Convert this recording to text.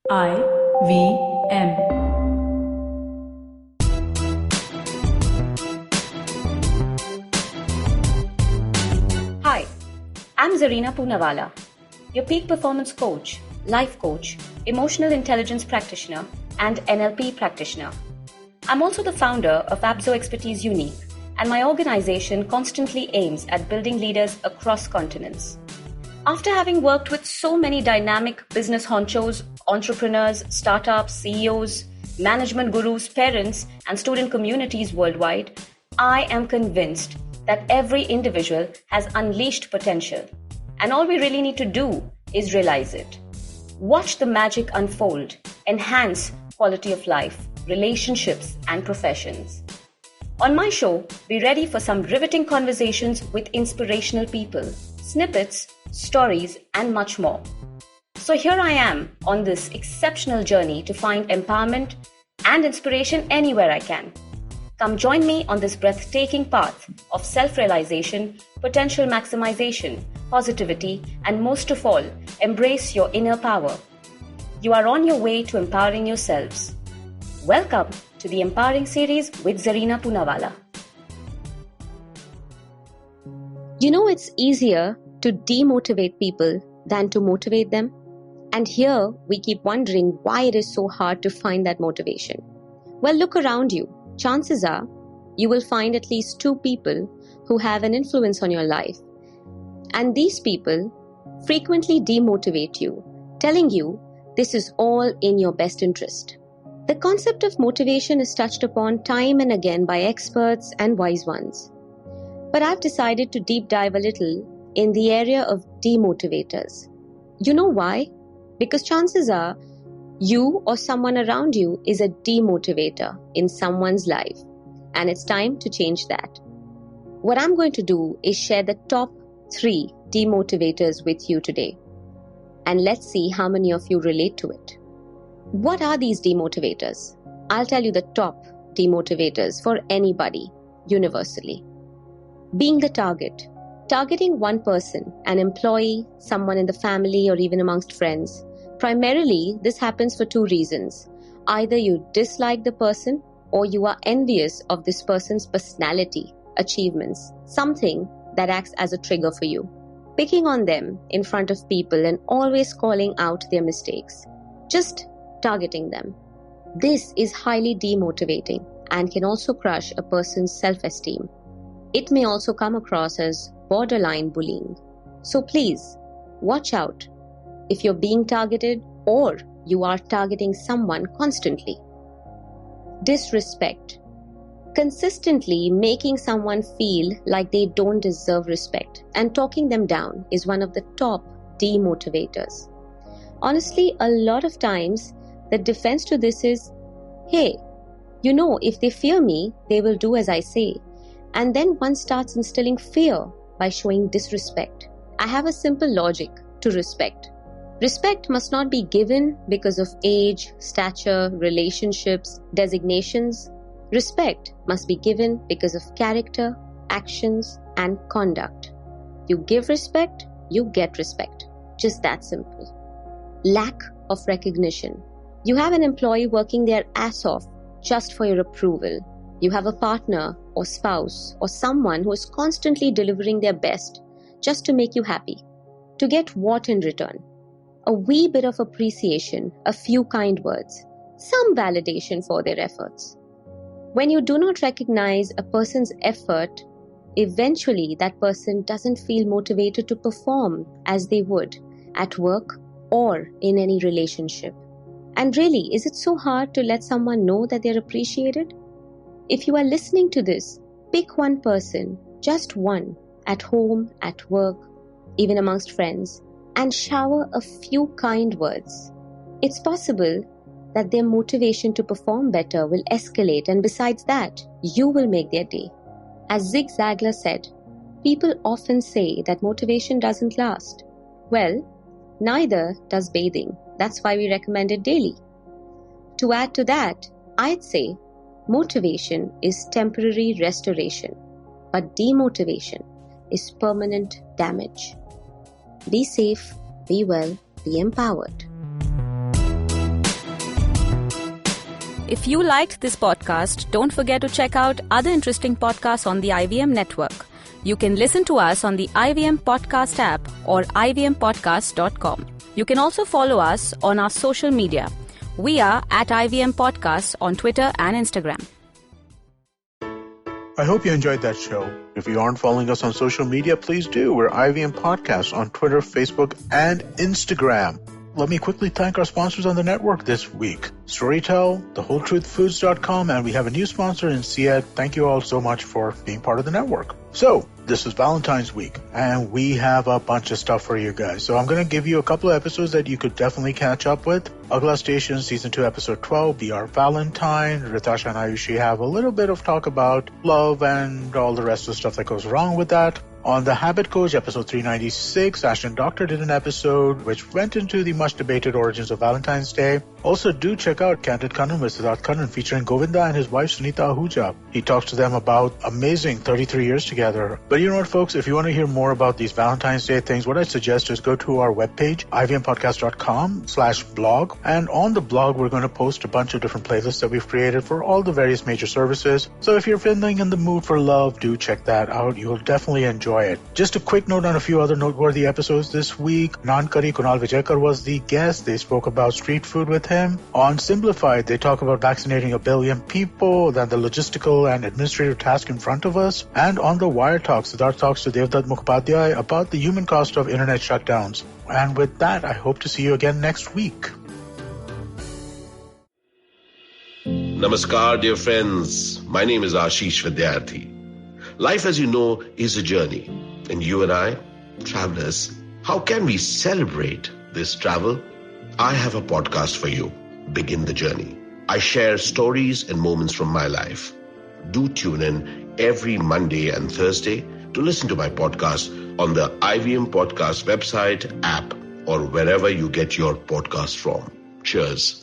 IVM. Hi, I'm Zarina Poonawalla, your peak performance coach, life coach, emotional intelligence practitioner, and NLP practitioner. I'm also the founder of Abso Expertise Unique, and my organization constantly aims at building leaders across continents. After having worked with so many dynamic business honchos, entrepreneurs, startups, CEOs, management gurus, parents, and student communities worldwide, I am convinced that every individual has unleashed potential, and all we really need to do is realize it. Watch the magic unfold, enhance quality of life, relationships, and professions. On my show, be ready for some riveting conversations with inspirational people, snippets, stories, and much more. So here I am on this exceptional journey to find empowerment and inspiration anywhere I can. Come join me on this breathtaking path of self-realization, potential maximization, positivity, and most of all, embrace your inner power. You are on your way to empowering yourselves. Welcome to the Empowering Series with Zarina Poonawalla. You know, it's easier to demotivate people than to motivate them. And here we keep wondering why it is so hard to find that motivation. Well, look around you. Chances are you will find at least two people who have an influence on your life. And these people frequently demotivate you, telling you this is all in your best interest. The concept of motivation is touched upon time and again by experts and wise ones. But I've decided to deep dive a little in the area of demotivators. You know why? Because chances are you or someone around you is a demotivator in someone's life, and it's time to change that. What I'm going to do is share the top 3 demotivators with you today, and let's see how many of you relate to it. What are these demotivators? I'll tell you the top demotivators for anybody, universally. Being the target. Targeting one person, an employee, someone in the family, or even amongst friends. Primarily, this happens for 2 reasons. Either you dislike the person or you are envious of this person's personality, achievements, something that acts as a trigger for you. Picking on them in front of people and always calling out their mistakes. Just targeting them. This is highly demotivating and can also crush a person's self-esteem. It may also come across as borderline bullying. So please, watch out if you're being targeted or you are targeting someone constantly. Disrespect. Consistently making someone feel like they don't deserve respect and talking them down is one of the top demotivators. Honestly, a lot of times the defense to this is, hey, you know, if they fear me, they will do as I say. And then one starts instilling fear by showing disrespect. I have a simple logic to respect. Respect must not be given because of age, stature, relationships, designations. Respect must be given because of character, actions, and conduct. You give respect, you get respect. Just that simple. Lack of recognition. You have an employee working their ass off just for your approval. You have a partner or spouse or someone who is constantly delivering their best just to make you happy. To get what in return? A wee bit of appreciation, a few kind words, some validation for their efforts. When you do not recognize a person's effort, eventually that person doesn't feel motivated to perform as they would at work or in any relationship. And really, is it so hard to let someone know that they're appreciated? If you are listening to this, pick one person, just one, at home, at work, even amongst friends, and shower a few kind words. It's possible that their motivation to perform better will escalate, and besides that, you will make their day. As Zig Ziglar said, people often say that motivation doesn't last. Well, neither does bathing. That's why we recommend it daily. To add to that, I'd say motivation is temporary restoration, but demotivation is permanent damage. Be safe, be well, be empowered. If you liked this podcast, don't forget to check out other interesting podcasts on the IVM network. You can listen to us on the IVM Podcast app or ivmpodcast.com. You can also follow us on our social media. We are at IVM Podcasts on Twitter and Instagram. I hope you enjoyed that show. If you aren't following us on social media, please do. We're IVM Podcasts on Twitter, Facebook, and Instagram. Let me quickly thank our sponsors on the network this week. Storytel, thewholetruthfoods.com, and we have a new sponsor in Syed. Thank you all so much for being part of the network. So, this is Valentine's week, and we have a bunch of stuff for you guys. So I'm going to give you a couple of episodes that you could definitely catch up with. Agla Station, Season 2, Episode 12, Be Our Valentine. Ritasha and Ayushi have a little bit of talk about love and all the rest of the stuff that goes wrong with that. On The Habit Coach, episode 396, Ashton Doctor did an episode which went into the much-debated origins of Valentine's Day. Also, do check out Candid Kannan with Siddharth Kannan featuring Govinda and his wife Sunita Ahuja. He talks to them about amazing 33 years together. But you know what, folks? If you want to hear more about these Valentine's Day things, what I suggest is go to our webpage, ivmpodcast.com/blog. And on the blog, we're going to post a bunch of different playlists that we've created for all the various major services. So if you're feeling in the mood for love, do check that out. You'll definitely enjoy it. Just a quick note on a few other noteworthy episodes this week. Nankari Kunal Vijayakar was the guest. They spoke about street food with him. On Simplified, they talk about vaccinating 1 billion people, then the logistical and administrative task in front of us. And on the Wire Talk, Siddharth talks to Devdutt Mukhopadhyay about the human cost of internet shutdowns. And with that, I hope to see you again next week. Namaskar, dear friends. My name is Ashish Vidyarthi. Life, as you know, is a journey. And you and I, travelers, how can we celebrate this travel? I have a podcast for you. Begin the journey. I share stories and moments from my life. Do tune in every Monday and Thursday to listen to my podcast on the IVM Podcast website, app, or wherever you get your podcast from. Cheers.